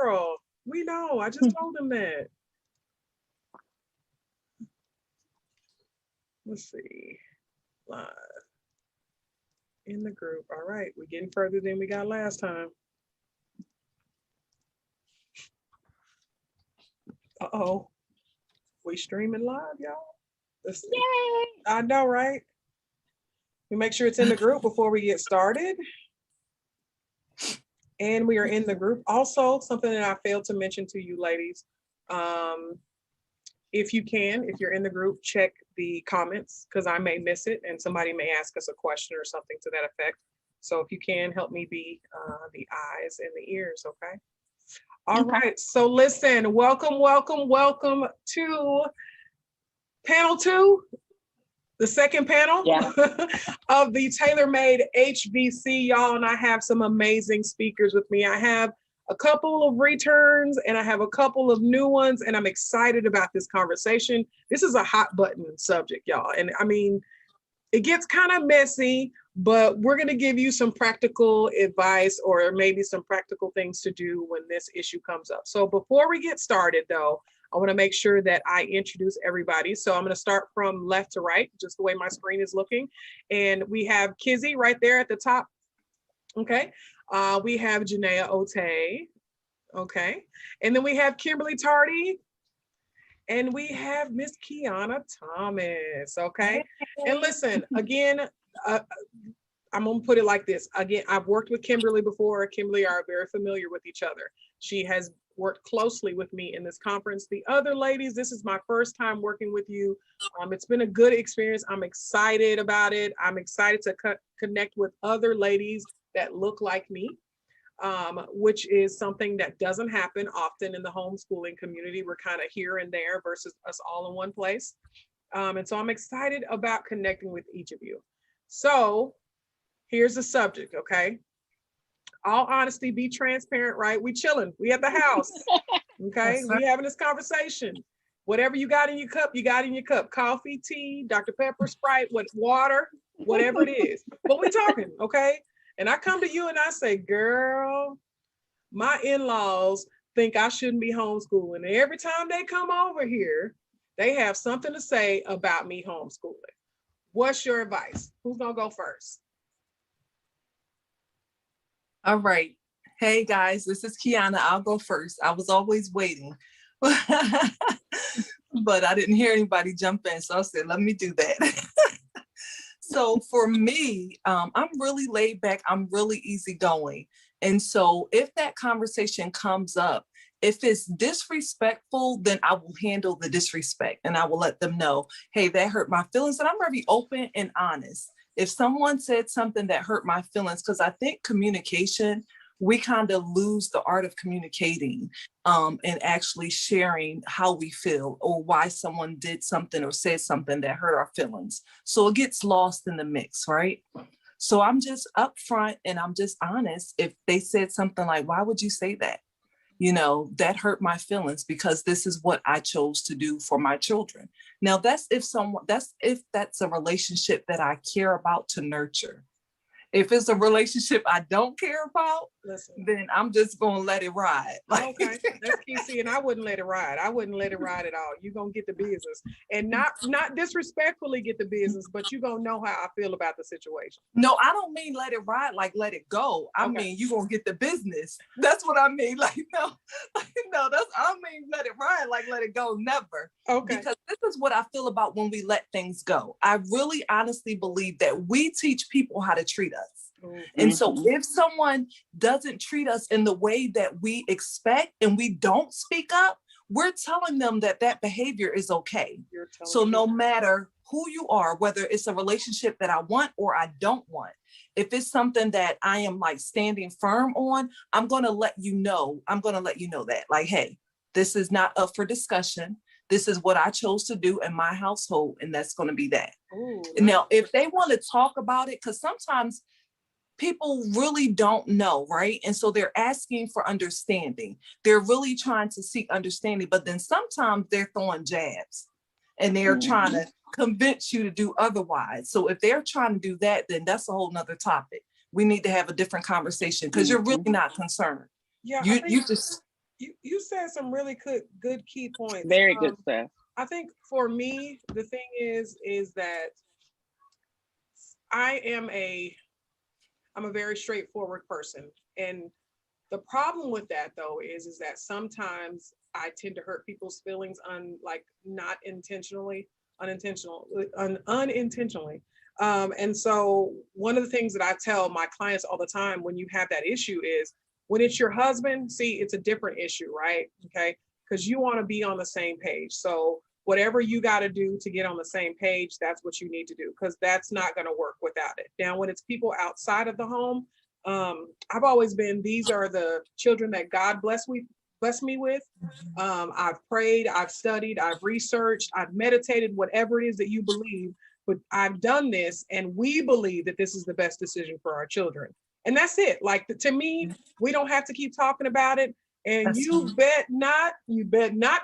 girl. We know. I just told him that. Let's see. Live. In the group. All right. We're getting further than we got last time. Uh-oh. We streaming live, y'all. Let's see. Yay! I know, right? We make sure it's in the group before we get started. And we are in the group. Also, something that I failed to mention to you ladies, if you're in the group, check the comments because I may miss it and somebody may ask us a question or something to that effect. So if you can, help me be the eyes and the ears, okay? All right, so listen, welcome to panel 2, the second panel of the tailor-made HBC, y'all, and I have some amazing speakers with me. I have a couple of returns and I have a couple of new ones, and I'm excited about this conversation. This is a hot button subject, y'all. And I mean, it gets kind of messy, but we're going to give you some practical advice or maybe some practical things to do when this issue comes up. So before we get started though, I want to make sure that I introduce everybody. So I'm going to start from left to right, just the way my screen is looking. And we have Kizzy right there at the top. Okay. We have Jania Otey. Okay. And then we have Kimberly Tardy. And we have Miss Kiyana Thomas. Okay. And listen, again, I'm going to put it like this. Again, I've worked with Kimberly before. Kimberly are very familiar with each other. She has worked closely with me in this conference. The other ladies, this is my first time working with you. It's been a good experience. I'm excited about it. I'm excited to connect with other ladies that look like me, which is something that doesn't happen often in the homeschooling community. We're kind of here and there versus us all in one place. And so I'm excited about connecting with each of you. So here's the subject, okay? All honesty, be transparent, right? We chilling, we at the house, okay? We having this conversation. Whatever you got in your cup, you got in your cup. Coffee, tea, Dr. Pepper, Sprite, water, whatever it is. But we talking, okay? And I come to you and I say, girl, my in-laws think I shouldn't be homeschooling. And every time they come over here, they have something to say about me homeschooling. What's your advice? Who's gonna go first? All right. Hey guys, this is Kiyana. I'll go first. I was always waiting, but I didn't hear anybody jump in. So I said, let me do that. So for me, I'm really laid back. I'm really easygoing. And so if that conversation comes up, if it's disrespectful, then I will handle the disrespect and I will let them know, hey, that hurt my feelings. And I'm very open and honest. If someone said something that hurt my feelings, because I think communication, we kind of lose the art of communicating and actually sharing how we feel or why someone did something or said something that hurt our feelings. So it gets lost in the mix, right? So I'm just upfront and I'm just honest. If they said something like, why would you say that? You know, that hurt my feelings because this is what I chose to do for my children. Now that's if that's a relationship that I care about to nurture. If it's a relationship I don't care about, then I'm just gonna let it ride. Okay, that's Kizzy, and I wouldn't let it ride. I wouldn't let it ride at all. You're gonna get the business, and not disrespectfully get the business, but you're gonna know how I feel about the situation. No, I don't mean let it ride like let it go. I mean you're gonna get the business. That's what I mean. I mean let it ride like let it go. Never. Okay. Because this is what I feel about when we let things go. I really honestly believe that we teach people how to treat us. And so if someone doesn't treat us in the way that we expect and we don't speak up, we're telling them that that behavior is okay. So no matter who you are, whether it's a relationship that I want or I don't want, if it's something that I am like standing firm on, I'm going to let you know. I'm going to let you know that like, hey, this is not up for discussion. This is what I chose to do in my household. And that's going to be that. Ooh, now, if they want to talk about it, because sometimes people really don't know, right? And so they're asking for understanding. They're really trying to seek understanding, but then sometimes they're throwing jabs and they're trying to convince you to do otherwise. So if they're trying to do that, then that's a whole nother topic. We need to have a different conversation because you're really not concerned. Yeah, you just You said some really good key points. Very good stuff. I think for me, the thing is that I'm a very straightforward person. And the problem with that though is that sometimes I tend to hurt people's feelings not intentionally, unintentionally. And so one of the things that I tell my clients all the time when you have that issue is when it's your husband, see, it's a different issue, right? Okay. Because you want to be on the same page. So whatever you got to do to get on the same page, that's what you need to do, because that's not going to work without it. Now, when it's people outside of the home, I've always been, these are the children that God blessed me with. I've prayed, I've studied, I've researched, I've meditated, whatever it is that you believe, but I've done this and we believe that this is the best decision for our children. And that's it. Like, to me, we don't have to keep talking about it. And That's you bet not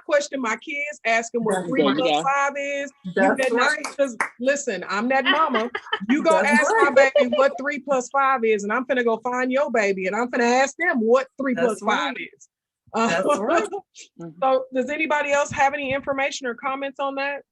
question my kids, ask them what 3 plus 5 is. You bet not, because listen, I'm that mama. You go ask my baby what 3 plus 5 is, and I'm finna go find your baby, and I'm finna ask them what 3 plus 5 is. That's right. So does anybody else have any information or comments on that?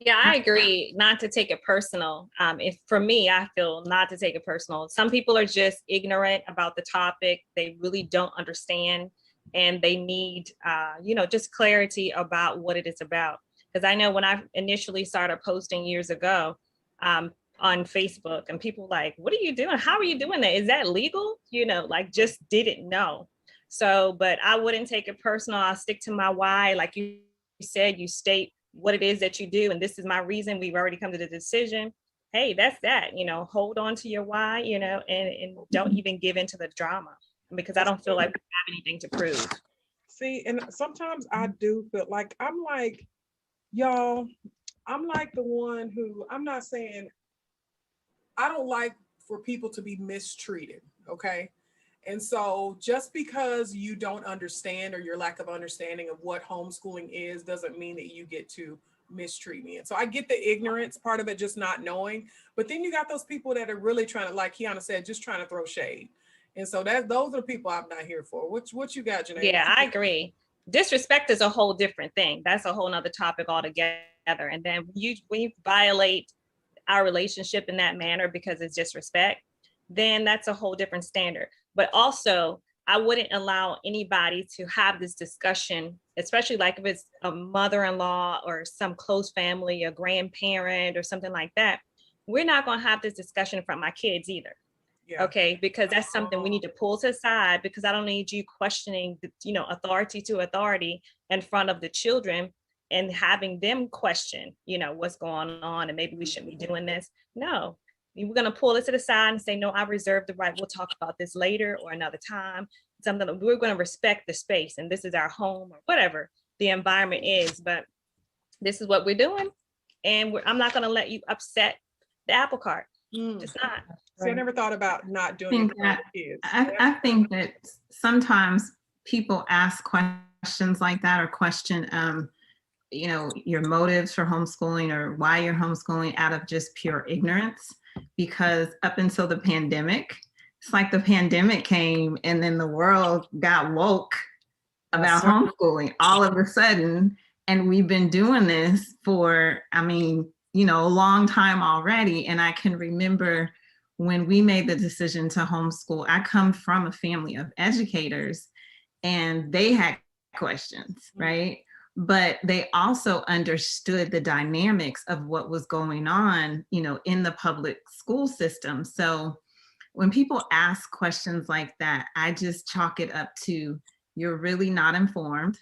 Yeah, I agree not to take it personal. If for me, I feel not to take it personal. Some people are just ignorant about the topic. They really don't understand, and they need, just clarity about what it is about. Because I know when I initially started posting years ago on Facebook, and people like, what are you doing? How are you doing that? Is that legal? Just didn't know. So, but I wouldn't take it personal. I'll stick to my why. Like you said, you state what it is that you do, and this is my reason. We've already come to the decision. Hey, that's that. Hold on to your why. And don't even give into the drama, because I don't feel like we have anything to prove. See, and sometimes I do feel like y'all, I'm like the one who, I'm not saying, I don't like for people to be mistreated. Okay. And so just because you don't understand, or your lack of understanding of what homeschooling is, doesn't mean that you get to mistreat me. And so I get the ignorance part of it, just not knowing. But then you got those people that are really trying to, like Kiyana said, just trying to throw shade. And so those are people I'm not here for. What you got, Jania? Yeah, I agree. Disrespect is a whole different thing. That's a whole nother topic altogether. And then when you violate our relationship in that manner because it's disrespect, then that's a whole different standard. But also, I wouldn't allow anybody to have this discussion, especially like if it's a mother-in-law or some close family, a grandparent or something like that. We're not going to have this discussion in front of my kids either. Yeah. Okay, because that's something we need to pull to the side, because I don't need you questioning, authority to authority in front of the children and having them question, what's going on, and maybe we shouldn't be doing this. No. We're going to pull it to the side and say, no, I reserve the right. We'll talk about this later or another time. Something that we're going to respect the space, and this is our home, or whatever the environment is. But this is what we're doing, and I'm not going to let you upset the apple cart. Just not. See, I never thought about not doing it for kids. I think that sometimes people ask questions like that, or question, your motives for homeschooling, or why you're homeschooling, out of just pure ignorance. Because up until the pandemic, it's like the pandemic came and then the world got woke about homeschooling all of a sudden. And we've been doing this for, a long time already. And I can remember when we made the decision to homeschool, I come from a family of educators, and they had questions, right? But they also understood the dynamics of what was going on, in the public school system. So when people ask questions like that, I just chalk it up to, you're really not informed.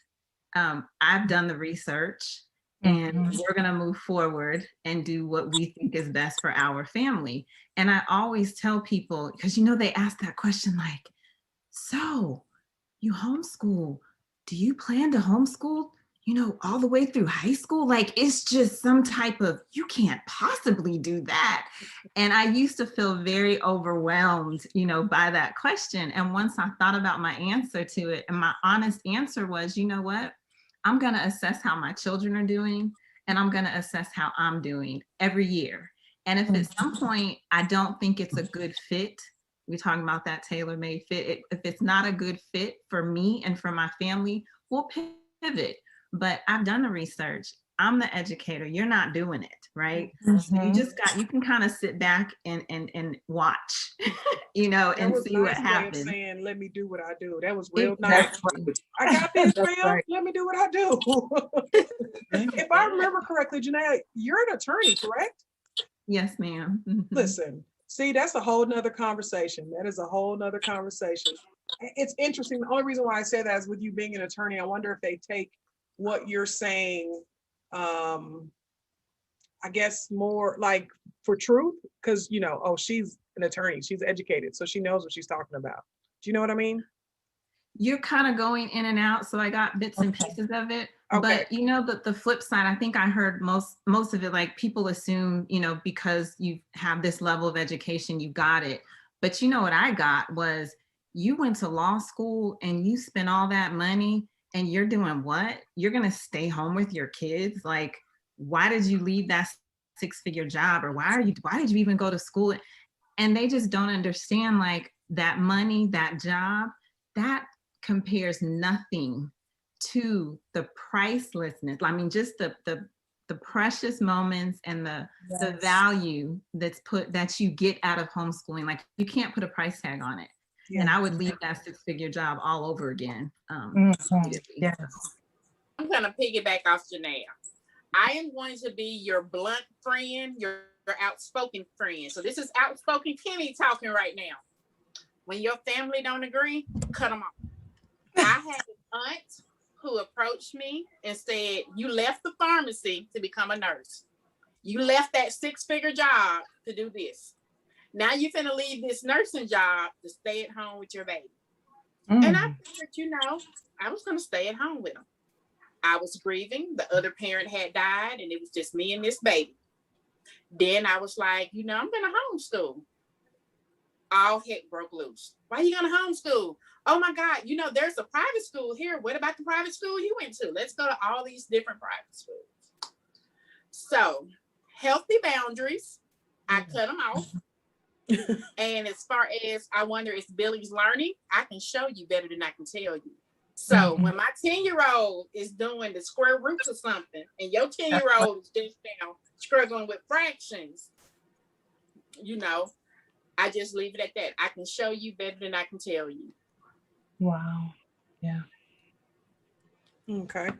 I've done the research, and we're going to move forward and do what we think is best for our family. And I always tell people, because, they ask that question like, so you homeschool, do you plan to homeschool all the way through high school? Like, it's just some type of, you can't possibly do that. And I used to feel very overwhelmed, by that question. And once I thought about my answer to it, and my honest answer was, you know what? I'm going to assess how my children are doing, and I'm going to assess how I'm doing every year. And if at some point I don't think it's a good fit we're talking about that tailor-made fit. If it's not a good fit for me and for my family, we'll pivot. But I've done the research. I'm the educator. You're not doing it, right? So you can kind of sit back and watch, you know, That and was see nice what way of happens. saying, let me do what I do. That was real nice. That's right. I got this, That's fam. right. Let me do what I do. If I remember correctly, Jania, you're an attorney, correct? Yes, ma'am. Mhm. Listen, see, that's a whole nother conversation. That is a whole nother conversation. It's interesting. The only reason why I say that is with you being an attorney, I wonder if they take what you're saying, I guess more like for truth, because, you know, oh, she's an attorney, she's educated, so she knows what she's talking about. Do you know what I mean? You're kind of going in and out, so I got bits and pieces of it. Okay. But you know, the flip side, I think I heard most of it, like people assume, you know, because you have this level of education, you got it. But you know what I got was, you went to law school and you spent all that money and you're doing what? You're gonna stay home with your kids? Like, why did you leave that 6-figure job? Or why did you even go to school? And they just don't understand, like, that money, that job, that compares nothing to the pricelessness. I mean, just the precious moments and the value that you get out of homeschooling. Like, you can't put a price tag on it. Yeah. And I would leave that 6-figure job all over again. Yes. I'm gonna piggyback off Jania. I am going to be your blunt friend, your outspoken friend. So this is outspoken Kimmy talking right now. When your family don't agree, cut them off. I had an aunt who approached me and said, you left the pharmacy to become a nurse. You left that 6-figure job to do this. Now you're finna leave this nursing job to stay at home with your baby. And I figured, you know, I was gonna stay at home with him. I was grieving. The other parent had died and it was just me and this baby. Then I was like, you know, I'm gonna homeschool. All heck broke loose. Why are you gonna homeschool? Oh my God, you know, there's a private school here. What about the private school you went to? Let's go to all these different private schools. So, healthy boundaries, I cut them off. And as far as I wonder, is Billy's learning? I can show you better than I can tell you. So when my 10-year-old is doing the square roots or something, and your 10-year-old is just now struggling with fractions, you know, I just leave it at that. I can show you better than I can tell you. Wow. Yeah. Okay. I'm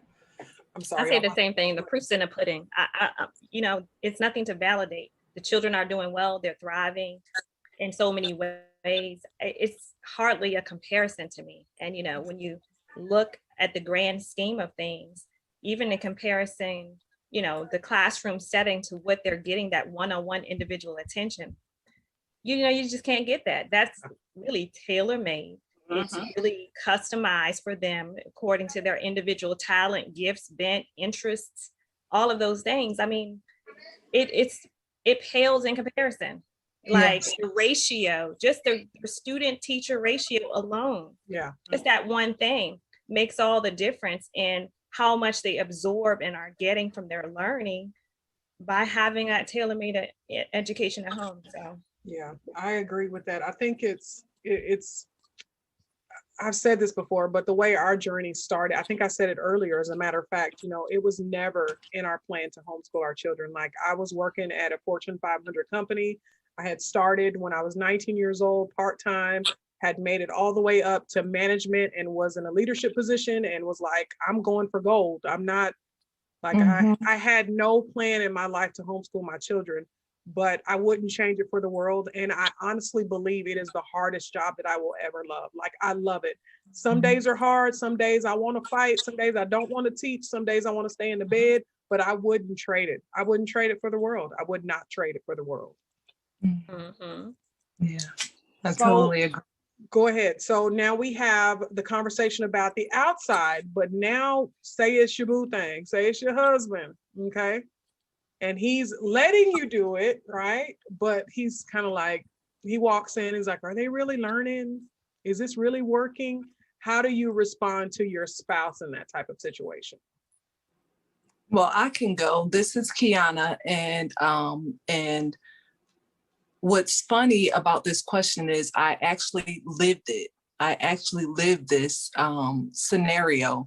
I sorry. say the same thing. The proof's in the pudding. You know, it's nothing to validate. The children are doing well. They're thriving in so many ways. It's hardly a comparison to me. And, you know, when you look at the grand scheme of things, even in comparison, you know, the classroom setting to what they're getting, that one-on-one individual attention, you know, you just can't get that. That's really tailor-made. It's really customized for them according to their individual talent, gifts, bent, interests, all of those things. I mean, it pales in comparison. Like the ratio, just the student teacher ratio alone. Yeah. Just that one thing makes all the difference in how much they absorb and are getting from their learning by having that tailor-made education at home. So yeah, I agree with that. I think it's I've said this before, but the way our journey started, I think I said it earlier, as a matter of fact, you know, it was never in our plan to homeschool our children. Like, I was working at a Fortune 500 company. I had started when I was 19 years old, part-time, had made it all the way up to management and was in a leadership position and was like, I'm going for gold. I'm not like, I had no plan in my life to homeschool my children, but I wouldn't change it for the world. And I honestly believe it is the hardest job that I will ever love. Like, I love it. Some days are hard. Some days I want to fight. Some days I don't want to teach. Some days I want to stay in the bed, but I wouldn't trade it. I wouldn't trade it for the world. I would not trade it for the world. Yeah, I totally agree. Go ahead. So now we have the conversation about the outside, but now say it's your boo thing, say it's your husband, okay? And he's letting you do it, right? But he's kind of like, he walks in, he's like, are they really learning? Is this really working? How do you respond to your spouse in that type of situation? Well, I can go. This is Kiyana, and What's funny about this question is I actually lived it. I actually lived this scenario,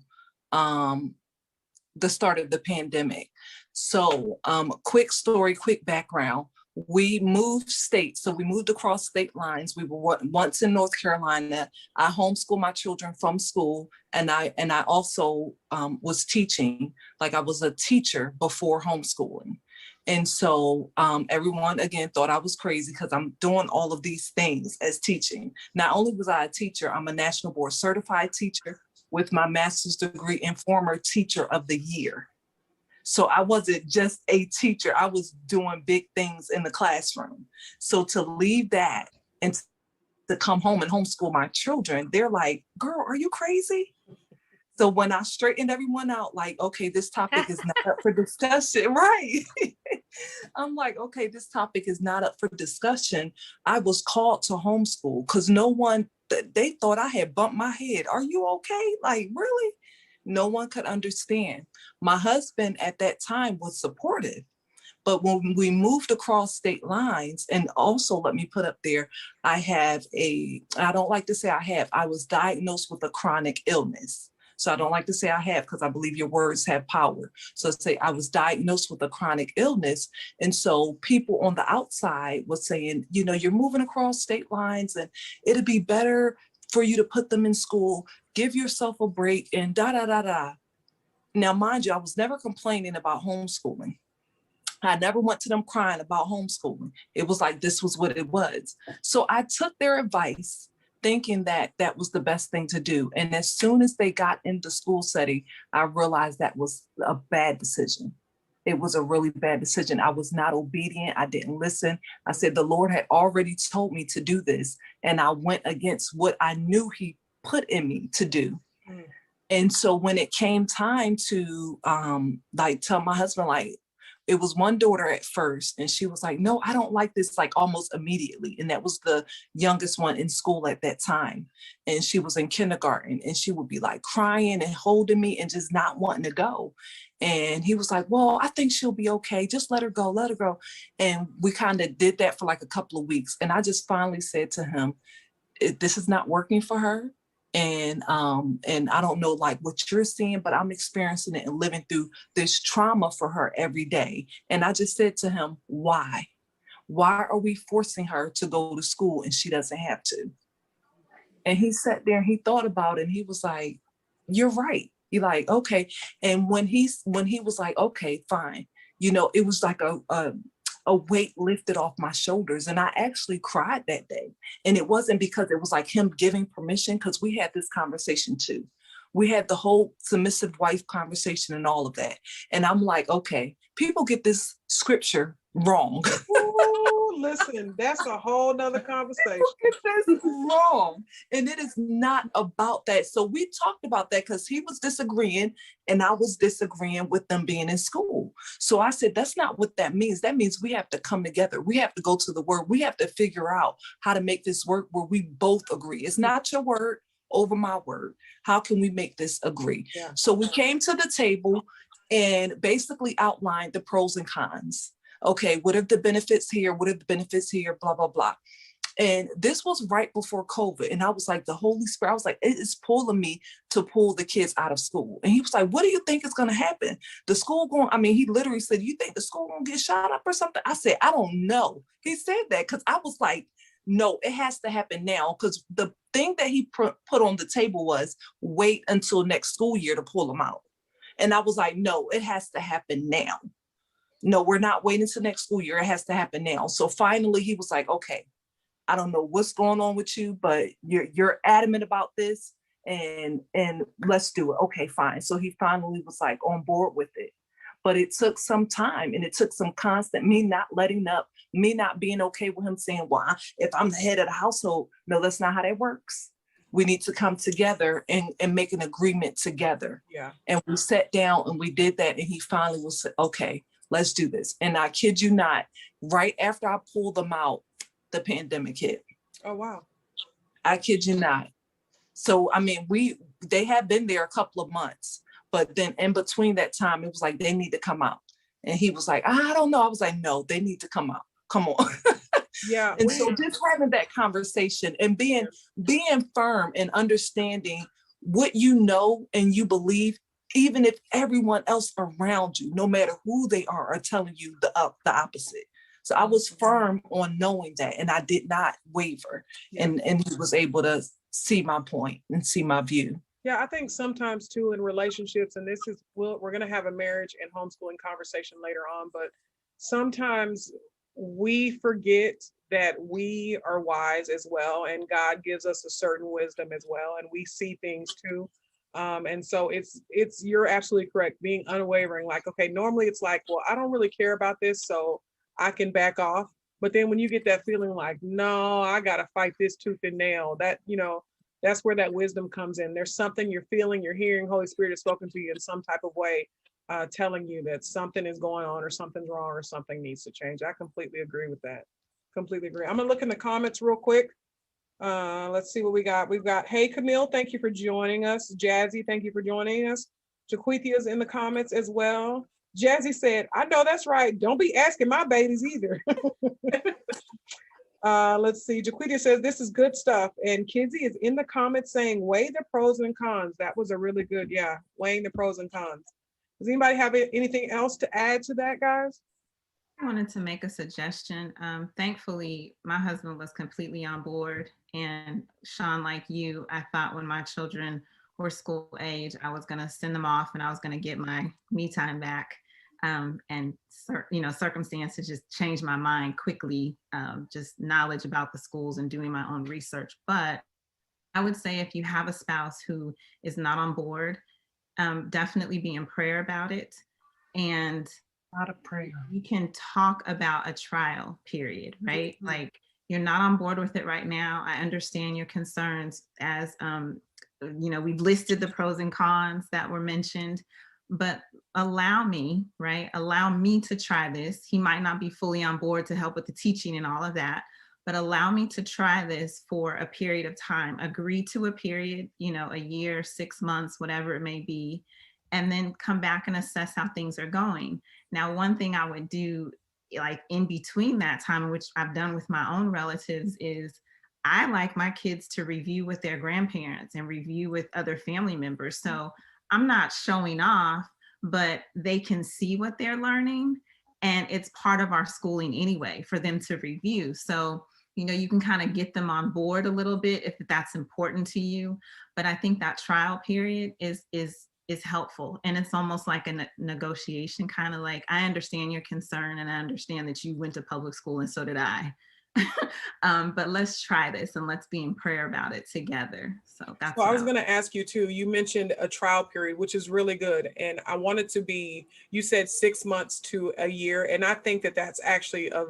the start of the pandemic. So quick story, quick background. We moved states. So we moved across state lines. We were once in North Carolina. I homeschooled my children from school. And I also was teaching, like I was a teacher before homeschooling. And so everyone, again, thought I was crazy because I'm doing all of these things as teaching. Not only was I a teacher, I'm a national board certified teacher with my master's degree and former teacher of the year. So I wasn't just a teacher, I was doing big things in the classroom. So to leave that and to come home and homeschool my children, they're like, girl, are you crazy? So when I straightened everyone out, like, okay, this topic is not up for discussion, right? I'm like, okay, this topic is not up for discussion. I was called to homeschool because no one, they thought I had bumped my head. Are you okay? Like, really? No one could understand. My husband at that time was supportive. But when we moved across state lines, and also let me put up there, I don't like to say I was diagnosed with a chronic illness. So I don't like to say I have, because I believe your words have power. So say I was diagnosed with a chronic illness. And so people on the outside was saying, you know, you're moving across state lines and it'd be better for you to put them in school, give yourself a break and da, da, da, da. Now, mind you, I was never complaining about homeschooling. I never went to them crying about homeschooling. It was like, this was what it was. So I took their advice, thinking that that was the best thing to do. And as soon as they got into school setting, I realized that was a bad decision. It was a really bad decision. I was not obedient. I didn't listen. I said, the Lord had already told me to do this. And I went against what I knew he put in me to do. Mm. And so when it came time to tell my husband, like, it was one daughter at first, and she was like, no, I don't like this, like almost immediately. And that was the youngest one in school at that time. And she was in kindergarten, and she would be like crying and holding me and just not wanting to go. And he was like, well, I think she'll be okay. Just let her go, let her go. And we kind of did that for like a couple of weeks. And I just finally said to him, this is not working for her. And I don't know like what you're seeing, but I'm experiencing it and living through this trauma for her every day. And I just said to him, why? Why are we forcing her to go to school and she doesn't have to? And he sat there and he thought about it and he was like, you're right. You're like, okay. And when he was like, okay, fine. You know, it was like a weight lifted off my shoulders. And I actually cried that day. And it wasn't because it was like him giving permission, because we had this conversation too. We had the whole submissive wife conversation and all of that. And I'm like, okay, people get this scripture wrong. Ooh, listen, that's a whole nother conversation. This wrong. And it is not about that. So we talked about that because he was disagreeing and I was disagreeing with them being in school. So I said, that's not what that means. That means we have to come together. We have to go to the word. We have to figure out how to make this work where we both agree. It's not your word over my word. How can we make this agree? Yeah. So we came to the table and basically outlined the pros and cons. Okay, what are the benefits here? What are the benefits here? Blah, blah, blah. And this was right before COVID. And I was like, the Holy Spirit, I was like, it is pulling me to pull the kids out of school. And he was like, what do you think is going to happen? The school he literally said, you think the school going to get shot up or something? I said, I don't know. He said that because I was like, no, it has to happen now. Because the thing that he put on the table was wait until next school year to pull them out. And I was like, no, it has to happen now. No, we're not waiting till next school year. It has to happen now. So finally he was like, okay, I don't know what's going on with you, but you're adamant about this and let's do it. Okay, fine. So he finally was like on board with it. But it took some time and it took some constant, me not letting up, me not being okay with him saying, well, if I'm the head of the household, no, that's not how that works. We need to come together and make an agreement together. Yeah. And we sat down and we did that. And he finally was okay, let's do this. And I kid you not, right after I pulled them out, the pandemic hit. Oh, wow. I kid you not. So, I mean, they had been there a couple of months, but then in between that time, it was like, they need to come out. And he was like, I don't know. I was like, no, they need to come out. Come on. Yeah. And so just having that conversation and being firm and understanding what you know and you believe, even if everyone else around you, no matter who they are telling you the opposite. So I was firm on knowing that, and I did not waver. Yeah. And he was able to see my point and see my view. Yeah, I think sometimes too in relationships, and this is, we're going to have a marriage and homeschooling conversation later on, but sometimes we forget that we are wise as well, and God gives us a certain wisdom as well, and we see things too. And so it's you're absolutely correct, being unwavering. Like, okay, normally it's like, well, I don't really care about this, so I can back off. But then when you get that feeling like, no, I got to fight this tooth and nail, that, that's where that wisdom comes in. There's something you're feeling, you're hearing, Holy Spirit has spoken to you in some type of way, telling you that something is going on or something's wrong or something needs to change. I completely agree with that. Completely agree. I'm gonna look in the comments real quick. Let's see what we got. We've got, hey Camille, thank you for joining us. Jazzy, thank you for joining us. JeQuithia is in the comments as well. Jazzy said, I know that's right. Don't be asking my babies either. Let's see. JeQuithia says, this is good stuff. And Kizzy is in the comments saying, weigh the pros and cons. That was a really good, yeah, weighing the pros and cons. Does anybody have anything else to add to that, guys? I wanted to make a suggestion. Thankfully, my husband was completely on board. And Sean, like you, I thought when my children were school age, I was going to send them off and I was going to get my me time back. And circumstances just changed my mind quickly, just knowledge about the schools and doing my own research. But I would say if you have a spouse who is not on board, definitely be in prayer about it. And Not a prayer. we can talk about a trial period, right? Mm-hmm. Like, you're not on board with it right now. I understand your concerns, as we've listed the pros and cons that were mentioned, but allow me to try this. He might not be fully on board to help with the teaching and all of that, but allow me to try this for a period of time. Agree to a period, a year, 6 months, whatever it may be, and then come back and assess how things are going. Now, one thing I would do, like in between that time, which I've done with my own relatives, is I like my kids to review with their grandparents and review with other family members. So I'm not showing off, but they can see what they're learning. And it's part of our schooling anyway for them to review. So, you can kind of get them on board a little bit if that's important to you. But I think that trial period is helpful. And it's almost like a negotiation, kind of like, I understand your concern and I understand that you went to public school and so did I. But let's try this and let's be in prayer about it together. So that's well, I was going to ask you too, you mentioned a trial period, which is really good. And I wanted to be, you said 6 months to a year. And I think that that's actually a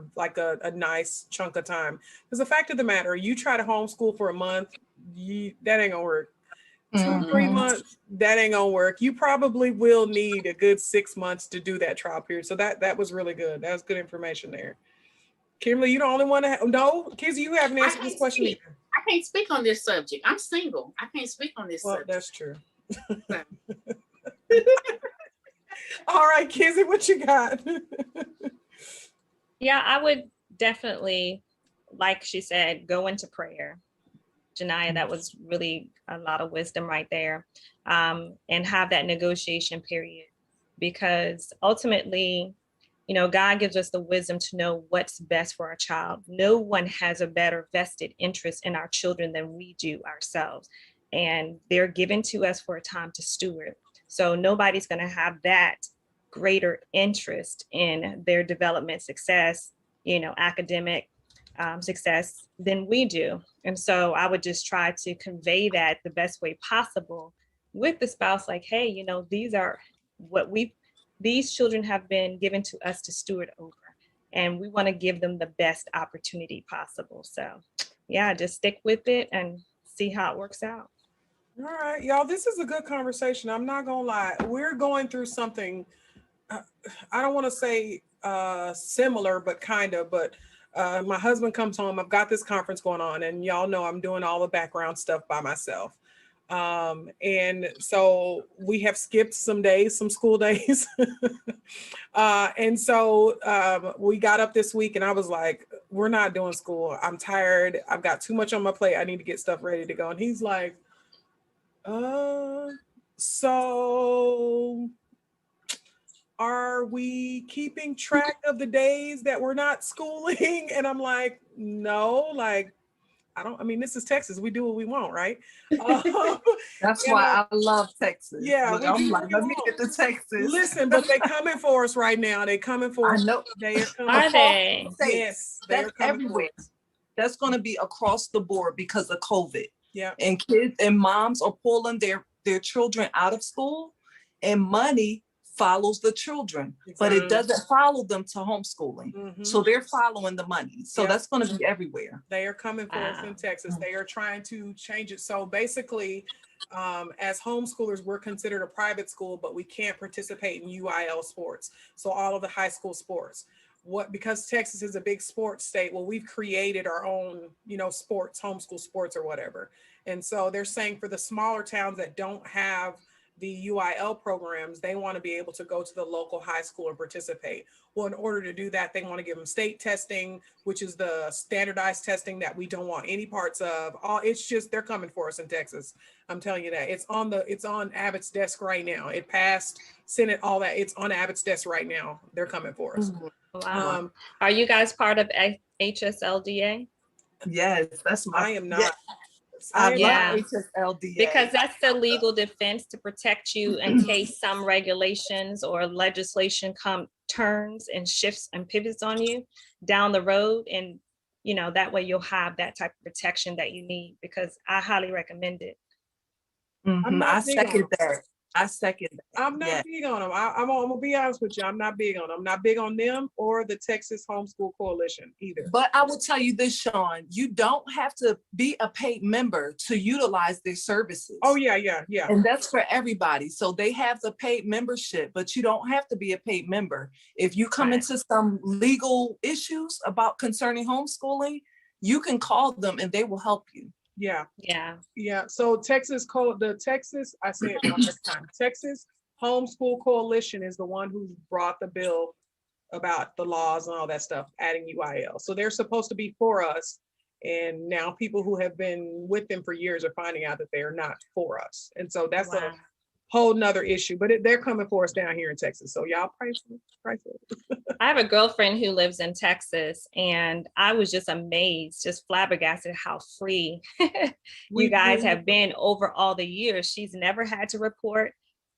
nice chunk of time. Because the fact of the matter, you try to homeschool for a month, that ain't gonna work. 2 3 months, that ain't gonna work. You probably will need a good 6 months to do that trial period. So that was really good. That was good information there. Kimberly, you the only one to no, Kizzy, you haven't answered this question either. I can't speak on this subject. I'm single. I can't speak on this subject. That's true. All right, Kizzy, what you got? Yeah, I would definitely, like she said, go into prayer. Jania, that was really a lot of wisdom right there. And have that negotiation period, because ultimately, God gives us the wisdom to know what's best for our child. No one has a better vested interest in our children than we do ourselves. And they're given to us for a time to steward. So nobody's going to have that greater interest in their development success, academic success than we do. And so I would just try to convey that the best way possible with the spouse, like, hey, these are what these children have been given to us to steward over, and we want to give them the best opportunity possible. So yeah, just stick with it and see how it works out. All right, y'all, this is a good conversation. I'm not gonna lie. We're going through something, I don't want to say similar, but kind of, but my husband comes home, I've got this conference going on, and y'all know I'm doing all the background stuff by myself. And so we have skipped some school days. And so we got up this week and I was like, we're not doing school. I'm tired. I've got too much on my plate. I need to get stuff ready to go. And he's like, so are we keeping track of the days that we're not schooling? And I'm like, no, like, I mean, this is Texas. We do what we want, right? That's why I love Texas. Yeah, Look, I'm like, let me get to Texas. Listen, but they coming for us right now. They coming for us. I know. They are coming. Are they? Yes, they That's are coming everywhere. for us. That's going to be across the board because of COVID. Yeah. And kids and moms are pulling their children out of school, and money follows the children, but it doesn't follow them to homeschooling. Mm-hmm. So they're following the money. So Yep. that's going to be everywhere. They are coming for us in Texas. They are trying to change it. So basically, as homeschoolers, we're considered a private school, but we can't participate in UIL sports. So all of the high school sports. Because Texas is a big sports state, well, we've created our own, sports, homeschool sports or whatever. And so they're saying for the smaller towns that don't have the UIL programs, they want to be able to go to the local high school and participate. Well, in order to do that, they want to give them state testing, which is the standardized testing that we don't want any parts of. It's just, they're coming for us in Texas. I'm telling you that. It's on Abbott's desk right now. It passed Senate, all that. It's on Abbott's desk right now. They're coming for us. Wow. Are you guys part of HSLDA? Yes, that's I am not. Yes. I Yeah. love HSLDA. Because that's the legal defense to protect you in case some regulations or legislation turns and shifts and pivots on you down the road. And, that way you'll have that type of protection that you need, because I highly recommend it. Mm-hmm. I second that. I'm not big on them. I'm gonna be honest with you. I'm not big on them. I'm not big on them or the Texas Homeschool Coalition either. But I will tell you this, Sean, you don't have to be a paid member to utilize their services. Oh, yeah. And that's for everybody. So they have the paid membership, but you don't have to be a paid member. If you come into some legal issues about concerning homeschooling, you can call them and they will help you. Yeah. So I say it one more time. Texas Homeschool Coalition is the one who brought the bill about the laws and all that stuff, adding UIL. So they're supposed to be for us. And now people who have been with them for years are finding out that they are not for us. And so that's a whole nother issue, but they're coming for us down here in Texas. So y'all pray for it. I have a girlfriend who lives in Texas, and I was just amazed, just flabbergasted how free you guys have been over all the years. She's never had to report.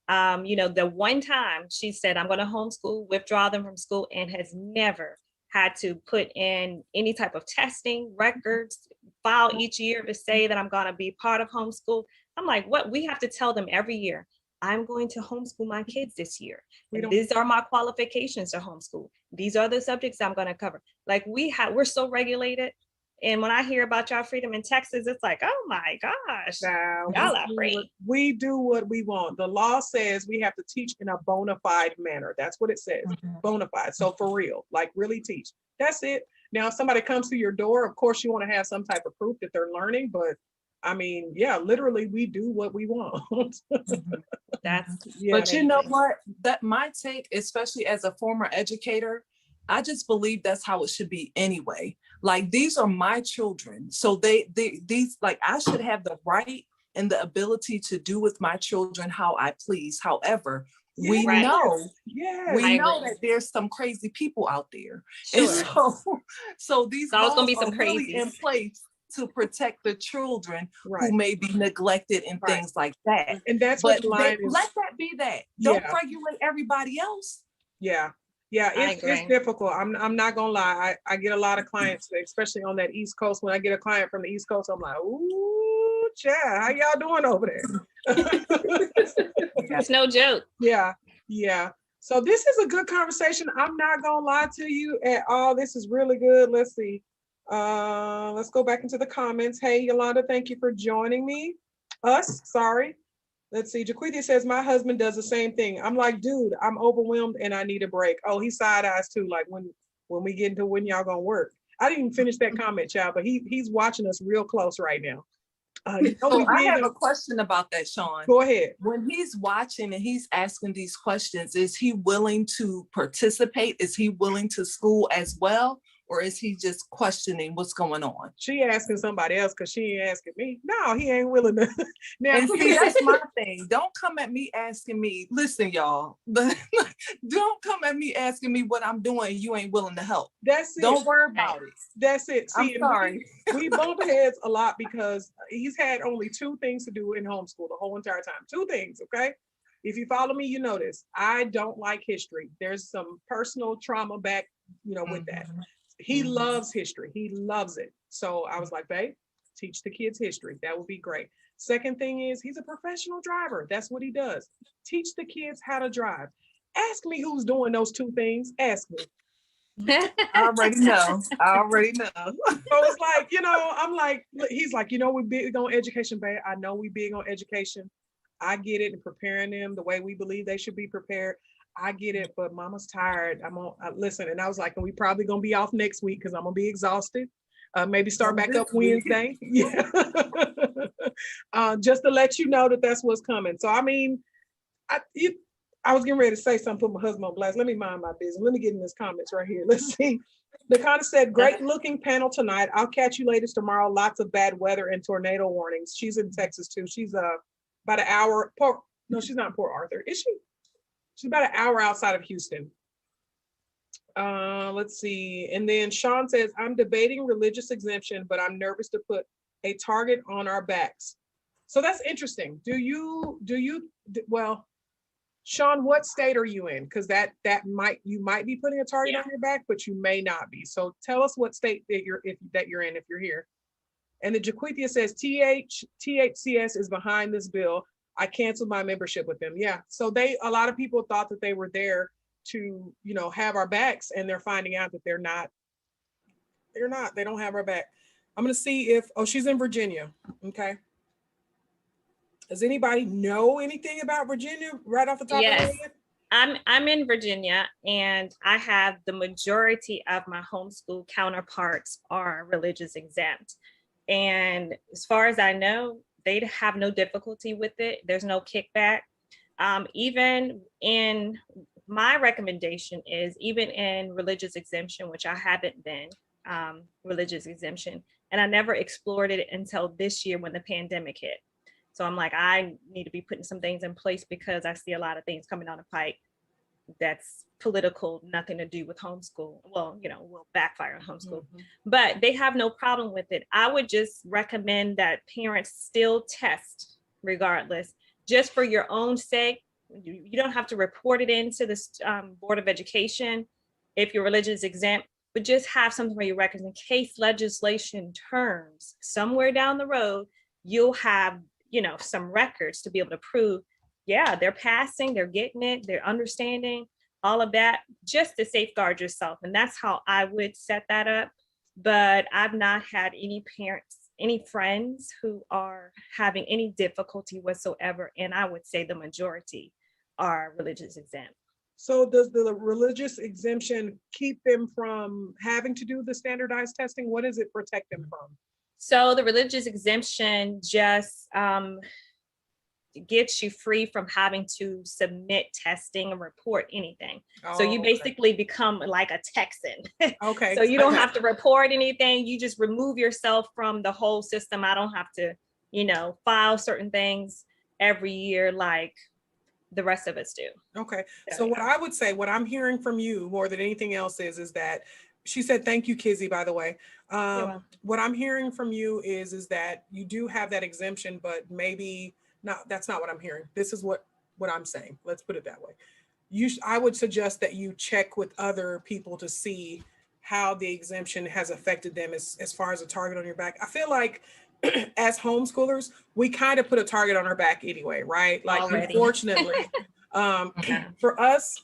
The one time she said, I'm going to homeschool, withdraw them from school, and has never had to put in any type of testing records, file each year to say that I'm going to be part of homeschool. I'm like, what? We have to tell them every year, I'm going to homeschool my kids this year. These are my qualifications to homeschool. These are the subjects I'm going to cover. Like we're so regulated. And when I hear about y'all freedom in Texas, it's like, oh my gosh, y'all are free. We do what we want. The law says we have to teach in a bona fide manner. That's what it says, bona fide. So for real, like really teach. That's it. Now, if somebody comes to your door, of course you want to have some type of proof that they're learning, but I mean, yeah, literally we do what we want. But you know what? That my take, especially as a former educator, I just believe that's how it should be anyway. Like, these are my children. So these, like, I should have the right and the ability to do with my children how I please. However, we know that there's some crazy people out there. Sure. And so these laws gonna be some are really in place to protect the children who may be neglected and things like that. And that's let what that be that. Don't regulate everybody else. Yeah, it's difficult. I'm not gonna lie. I get a lot of clients, especially on that East Coast. When I get a client from the East Coast, I'm like, ooh, child, how y'all doing over there? It's no joke. Yeah. So this is a good conversation. I'm not gonna lie to you at all. This is really good. Let's see. Let's go back into the comments. Hey, Yolanda, thank you for joining me. Sorry. Let's see. JeQuithia says, my husband does the same thing. I'm like, dude, I'm overwhelmed and I need a break. Oh, he side eyes too. Like when we get into when y'all gonna work. I didn't even finish that comment, child, but he's watching us real close right now. I have a question about that, Sean. Go ahead. When he's watching and he's asking these questions, is he willing to participate? Is he willing to school as well? or is he just questioning what's going on? She asking somebody else because she ain't asking me. No, he ain't willing to. Now, And see, that's my thing. Don't come at me asking me, listen, y'all, but don't come at me asking me what I'm doing. You ain't willing to help. that's it. Don't worry about it. That's it. I'm See, and sorry. we bump heads a lot because he's had only 2 things to do in homeschool the whole entire time. 2 things, okay? If you follow me, you know this. I don't like history. There's some personal trauma back, with that. He loves history. He loves it. So I was like, babe, teach the kids history. That would be great. Second thing is he's a professional driver. That's what he does. Teach the kids how to drive. Ask me who's doing those 2 things. Ask me. I already know. I already know. So it's like, I'm like, he's like, we're big on education, babe. I know we big on education. I get it, and preparing them the way we believe they should be prepared. I get it, but mama's tired. I'm on, listen. And I was like, and we probably going to be off next week because I'm going to be exhausted. Maybe start back up Wednesday. Yeah. Just to let you know that that's what's coming. So, I mean, I was getting ready to say something, put my husband on blast. Let me mind my business. Let me get in this comments right here. Let's see. The kind of said, great looking panel tonight. I'll catch you ladies tomorrow. Lots of bad weather and tornado warnings. She's in Texas too. She's about an hour. No, she's not in Port Arthur. Is she? She's about an hour outside of Houston. Let's see. And then Sean says, I'm debating religious exemption, but I'm nervous to put a target on our backs. So that's interesting. Well, Sean, what state are you in? Because you might be putting a target on your back, but you may not be. So tell us what state that you're in if you're here. And the JeQuithia says THCS is behind this bill. I canceled my membership with them. Yeah. So a lot of people thought that they were there to, have our backs, and they're finding out that they're not. They're not. They don't have our back. I'm going to see if, she's in Virginia. Okay. Does anybody know anything about Virginia right off the top of their head? I'm in Virginia, and I have the majority of my homeschool counterparts are religious exempt. And as far as I know, they have no difficulty with it. There's no kickback. Even in my recommendation is even in religious exemption, which I haven't been religious exemption, and I never explored it until this year when the pandemic hit. So I'm like, I need to be putting some things in place because I see a lot of things coming down the pike that's political, nothing to do with homeschool. Well, will backfire on homeschool, but they have no problem with it. I would just recommend that parents still test regardless, just for your own sake. You don't have to report it into the Board of Education if you're religious exempt, but just have something where you record in case legislation turns somewhere down the road, you'll have, some records to be able to prove, yeah, they're passing, they're getting it, they're understanding all of that, just to safeguard yourself. And that's how I would set that up. But I've not had any parents, any friends who are having any difficulty whatsoever. And I would say the majority are religious exempt. So does the religious exemption keep them from having to do the standardized testing? What does it protect them from? So the religious exemption just gets you free from having to submit testing and report anything. So you basically become like a Texan. Okay. So you don't have to report anything. You just remove yourself from the whole system. I don't have to, file certain things every year like the rest of us do. Okay. So what I would say, what I'm hearing from you more than anything else is that she said, thank you, Kizzy, by the way. What I'm hearing from you is that you do have that exemption, but maybe not. That's not what I'm hearing. This is what I'm saying. Let's put it that way. I would suggest that you check with other people to see how the exemption has affected them as far as a target on your back. I feel like as homeschoolers, we kind of put a target on our back anyway, right? Like, unfortunately, for us,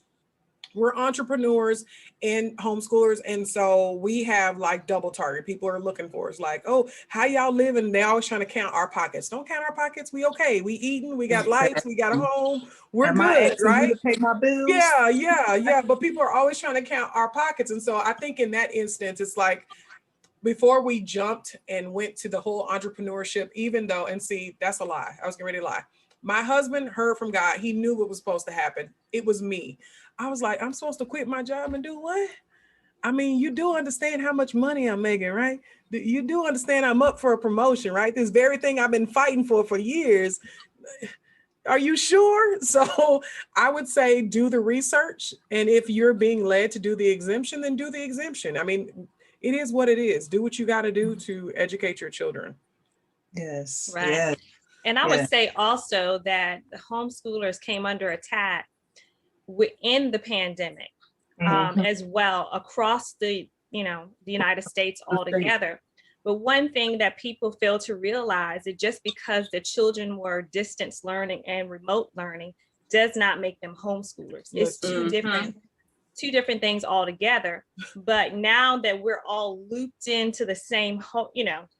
we're entrepreneurs and homeschoolers. And so we have like double target. People are looking for us like, oh, how y'all living? They always trying to count our pockets. Don't count our pockets. We okay. We eating, we got lights, we got a home. We're good, right? Pay my bills. Yeah. But people are always trying to count our pockets. And so I think in that instance, it's like, before we jumped and went to the whole entrepreneurship, even though, and see, that's a lie. I was getting ready to lie. My husband heard from God. He knew what was supposed to happen. It was me. I was like, I'm supposed to quit my job and do what? I mean, you do understand how much money I'm making, right? You do understand I'm up for a promotion, right? This very thing I've been fighting for years. Are you sure? So I would say do the research. And if you're being led to do the exemption, then do the exemption. I mean, it is what it is. Do what you got to do to educate your children. Yes. Right. Yes. And I Yeah. would say also that the homeschoolers came under attack within the pandemic Mhm. as well across the United States altogether. But one thing that people fail to realize is just because the children were distance learning and remote learning does not make them homeschoolers. It's Listen. two different things altogether. But now that we're all looped into the same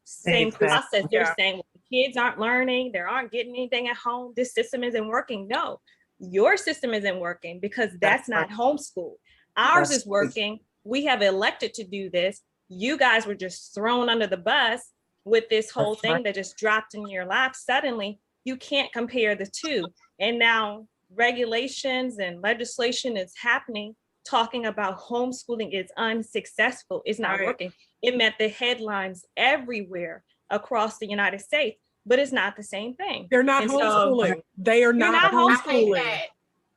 same Exactly. process, they're Yeah. saying, well, the kids aren't learning, they aren't getting anything at home, this system isn't working. No, your system isn't working because that's not homeschool. Ours That's is working. We have elected to do this. You guys were just thrown under the bus with this whole That's thing right. that just dropped in your lap. Suddenly, you can't compare the two. And now regulations and legislation is happening talking about homeschooling is unsuccessful, it's not Right. working. It meant the headlines everywhere across the United States, but it's not the same thing. They're not And so homeschooling. They are You're not not I hate homeschooling. that.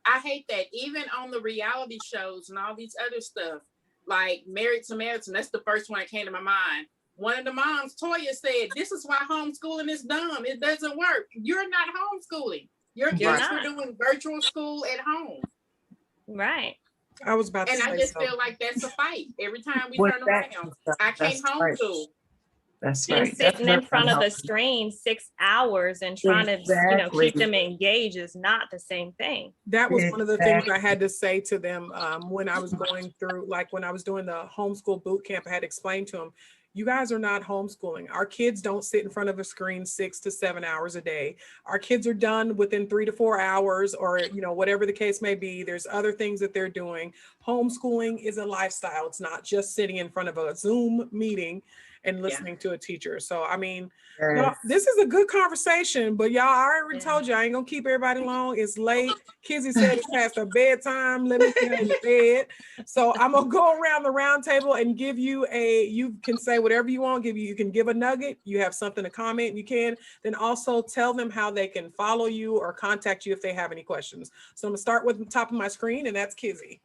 I hate that. Even on the reality shows and all these other stuff, like Married to Meriton, that's the first one that came to my mind. One of the moms, Toya, said, "This is why homeschooling is dumb. It doesn't work. You're not homeschooling. Your You're kids were not. doing virtual school at home." Right. I was about to And say I just so. feel like that's a fight every time we With turn that around. stuff, I can't that's right. homeschool. That's And right. sitting in That's front of not the screen 6 hours and trying to Exactly. keep them engaged is not the same thing. That was one of the things Exactly. I had to say to them when I was going through, like when I was doing the homeschool boot camp. I had to explain to them, you guys are not homeschooling. Our kids don't sit in front of a screen 6 to 7 hours a day. Our kids are done within 3 to 4 hours, or whatever the case may be. There's other things that they're doing. Homeschooling is a lifestyle. It's not just sitting in front of a Zoom meeting and listening to a teacher. So I mean, y'all, Yes. this is a good conversation, but y'all, I already Yeah. told you I ain't gonna keep everybody long. It's late. Kizzy said it's past her bedtime. Let me get in bed. So I'm gonna go around the round table and give you you can say whatever you want. You can give a nugget. You have something to comment, you can. Then also tell them how they can follow you or contact you if they have any questions. So I'm gonna start with the top of my screen, and that's Kizzy.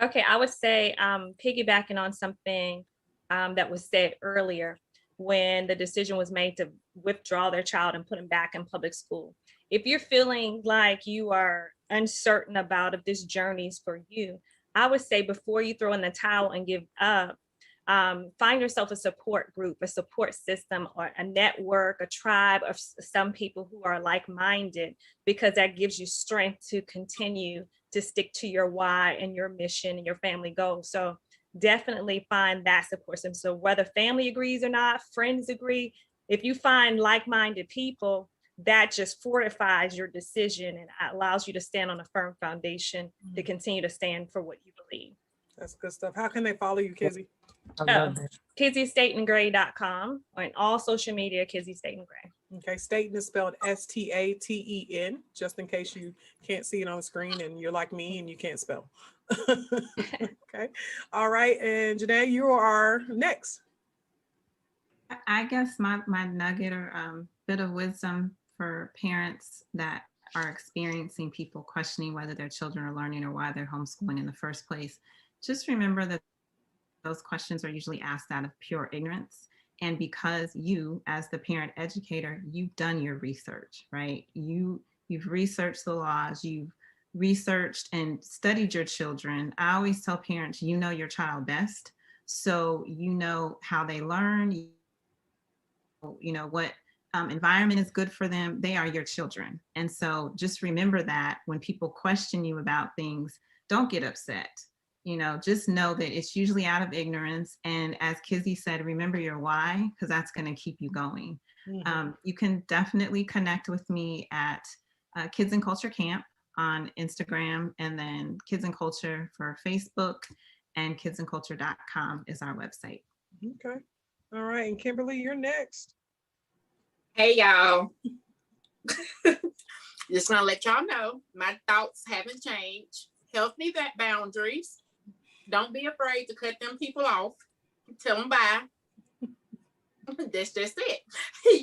Okay, I would say piggybacking on something that was said earlier when the decision was made to withdraw their child and put them back in public school. If you're feeling like you are uncertain about if this journey is for you, I would say before you throw in the towel and give up, find yourself a support group, a support system, or a network, a tribe of some people who are like-minded, because that gives you strength to continue to stick to your why and your mission and your family goals. So definitely find that support system. So whether family agrees or not, friends agree, if you find like-minded people, that just fortifies your decision and allows you to stand on a firm foundation to continue to stand for what you believe. That's good stuff. How can they follow you, Kizzy? I love that. KizzyStatenGray.com, or in all social media, Kizzy Staten Gray. Okay, Staten is spelled Staten, just in case you can't see it on the screen and you're like me and you can't spell. Okay, all right, and Janae, you are next. I guess my nugget or bit of wisdom for parents that are experiencing people questioning whether their children are learning or why they're homeschooling in the first place. Just remember that those questions are usually asked out of pure ignorance. And because you, as the parent educator, you've done your research, right? You've researched the laws, you've researched and studied your children. I always tell parents, you know your child best. So you know how they learn, you know what environment is good for them. They are your children. And so just remember that when people question you about things, don't get upset. Just know that it's usually out of ignorance. And as Kizzy said, remember your why, because that's going to keep you going. You can definitely connect with me at Kids and Culture Camp on Instagram, and then Kids and Culture for Facebook, and kidsandculture.com is our website. Okay, all right, and Kimberly, you're next. Hey, y'all. Just gonna let y'all know my thoughts haven't changed. Healthy boundaries. Don't be afraid to cut them people off. Tell them bye. That's just it.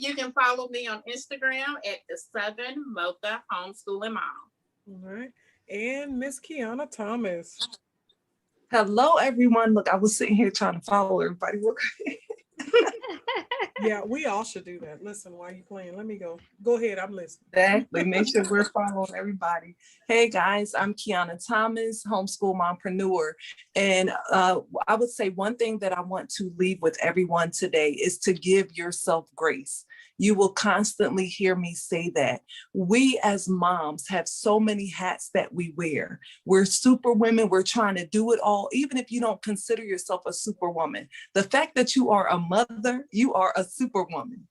You can follow me on Instagram at the Southern Mocha Homeschooling Mom. All right. And Miss Kiyana Thomas. Hello, everyone. Look, I was sitting here trying to follow everybody. Yeah, we all should do that. Listen, while you playing, let me go. Go ahead, I'm listening. Exactly. Make sure we're following everybody. Hey guys, I'm Kiyana Thomas, homeschool mompreneur. And I would say one thing that I want to leave with everyone today is to give yourself grace. You will constantly hear me say that. We as moms have so many hats that we wear. We're super women. We're trying to do it all. Even if you don't consider yourself a superwoman, the fact that you are a mother, you are a superwoman.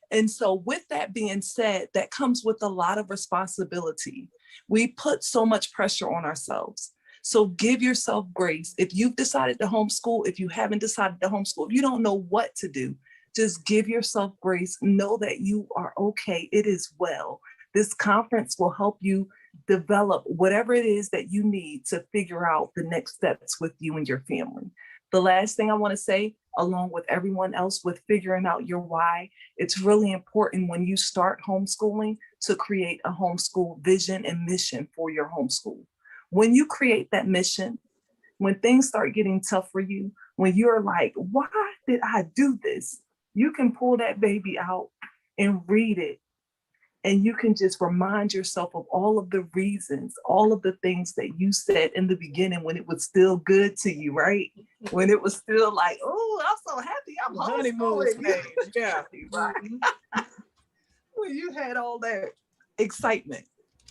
And so with that being said, that comes with a lot of responsibility. We put so much pressure on ourselves. So give yourself grace. If you've decided to homeschool, if you haven't decided to homeschool, if you don't know what to do, just give yourself grace. Know that you are okay. It is well. This conference will help you develop whatever it is that you need to figure out the next steps with you and your family. The last thing I want to say, along with everyone else with figuring out your why, it's really important when you start homeschooling to create a homeschool vision and mission for your homeschool. When you create that mission, when things start getting tough for you, when you're like, why did I do this? You can pull that baby out and read it. And you can just remind yourself of all of the reasons, all of the things that you said in the beginning when it was still good to you, right? When it was still like, oh, I'm so happy I'm Honeymoon homeschooling. stage, yeah. Right. When you had all that excitement.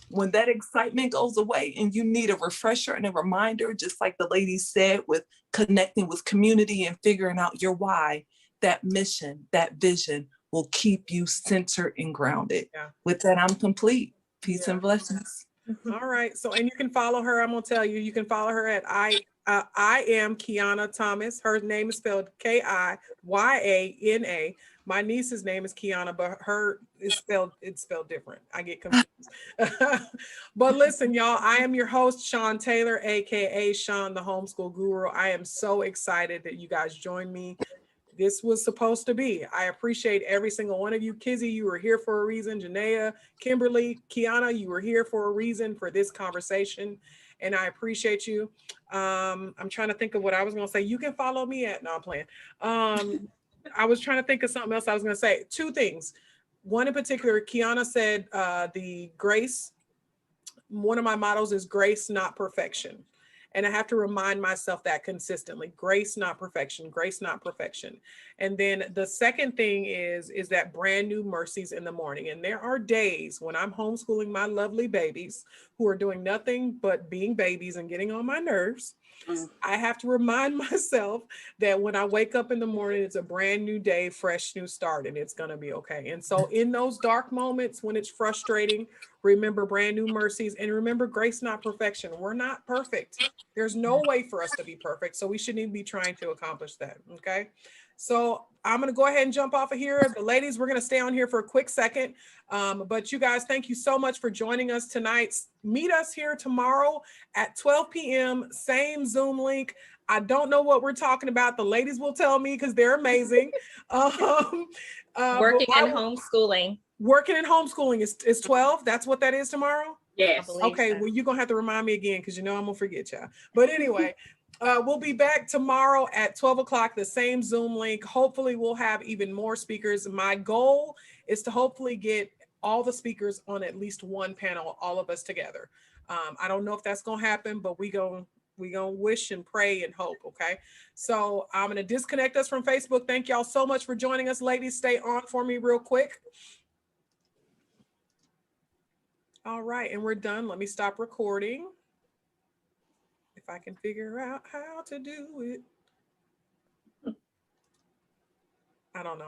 When that excitement goes away and you need a refresher and a reminder, just like the lady said, with connecting with community and figuring out your why, that mission, that vision will keep you centered and grounded. Yeah. With that, I'm complete. Peace and blessings. All right. So, and you can follow her. I'm gonna tell you, you can follow her at I am Kiyana Thomas. Her name is spelled Kiyana. My niece's name is Kiyana, but her is spelled, it's spelled different. I get confused. But listen, y'all, I am your host, Sean Taylor, aka Sean the Homeschool Guru. I am so excited that you guys joined me. This was supposed to be. I appreciate every single one of you. Kizzy, you were here for a reason. Jania, Kimberly, Kiyana, you were here for a reason for this conversation. And I appreciate you. I'm trying to think of what I was going to say. You can follow me at, no, I'm playing. I was trying to think of something else I was going to say. Two things. One in particular, Kiyana said the grace. One of my mottos is grace, not perfection. And I have to remind myself that consistently. Grace, not perfection. Grace, not perfection. And then the second thing is that brand new mercies in the morning. And there are days when I'm homeschooling my lovely babies who are doing nothing but being babies and getting on my nerves. I have to remind myself that when I wake up in the morning, it's a brand new day, fresh new start, and it's going to be okay. And so in those dark moments when it's frustrating, remember brand new mercies and remember grace, not perfection. We're not perfect. There's no way for us to be perfect. So we shouldn't even be trying to accomplish that. Okay. So I'm going to go ahead and jump off of here. The ladies, we're going to stay on here for a quick second. But you guys, thank you so much for joining us tonight. Meet us here tomorrow at 12 p.m. Same Zoom link. I don't know what we're talking about. The ladies will tell me because they're amazing. Working and homeschooling. Working and homeschooling is 12. That's what that is tomorrow? Yes. Okay, well, you're going to have to remind me again because you know I'm going to forget y'all. But anyway, we'll be back tomorrow at 12 o'clock, the same Zoom link. Hopefully, we'll have even more speakers. My goal is to hopefully get all the speakers on at least one panel, all of us together. I don't know if that's going to happen, but we gonna wish and pray and hope, okay? So I'm going to disconnect us from Facebook. Thank y'all so much for joining us. Ladies, stay on for me real quick. All right, and we're done. Let me stop recording. If I can figure out how to do it. I don't know.